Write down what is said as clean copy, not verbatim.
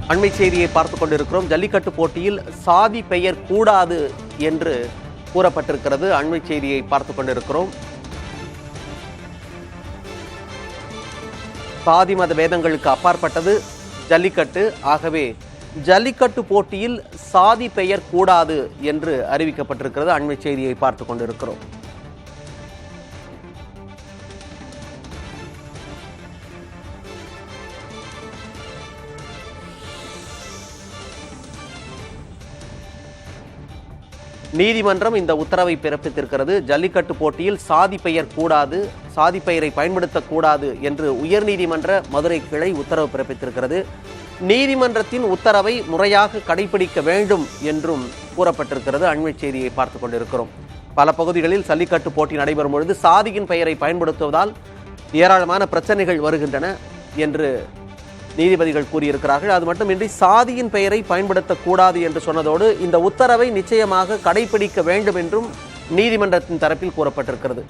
அண்மை செய்தியை பார்த்துக் கொண்டிருக்கிறோம். ஜல்லிக்கட்டு போட்டியில் சாதி பெயர் கூடாது என்று கூறப்பட்டிருக்கிறது. அண்மை செய்தியை பார்த்துக் கொண்டிருக்கிறோம். சாதி மத வேதங்களுக்கு அப்பாற்பட்டது ஜல்லிக்கட்டு. ஆகவே ஜல்லிக்கட்டு போட்டியில் சாதி பெயர் கூடாது என்று அறிவிக்கப்பட்டிருக்கிறது. அண்மை செய்தியை பார்த்துக் கொண்டிருக்கிறோம். நீதிமன்றம் இந்த உத்தரவை பிறப்பித்திருக்கிறது. ஜல்லிக்கட்டு போட்டியில் சாதி பெயர் கூடாது, சாதி பெயரை பயன்படுத்தக்கூடாது என்று உயர்நீதிமன்ற மதுரை கிளை உத்தரவு பிறப்பித்திருக்கிறது. நீதிமன்றத்தின் உத்தரவை முறையாக கடைபிடிக்க வேண்டும் என்றும் கூறப்பட்டிருக்கிறது. அண்மை செய்தியை பார்த்துக் கொண்டிருக்கிறோம். பல பகுதிகளில் ஜல்லிக்கட்டு போட்டி நடைபெறும் பொழுது சாதியின் பெயரை பயன்படுத்துவதால் ஏராளமான பிரச்சனைகள் வருகின்றன என்று நீதிபதிகள் கூறியிருக்கிறார்கள். அது மட்டுமின்றி சாதியின் பெயரை பயன்படுத்தக்கூடாது என்று சொன்னதோடு இந்த உத்தரவை நிச்சயமாக கடைபிடிக்க வேண்டும் என்றும் நீதிமன்றத்தின் தரப்பில் கூறப்பட்டிருக்கிறது.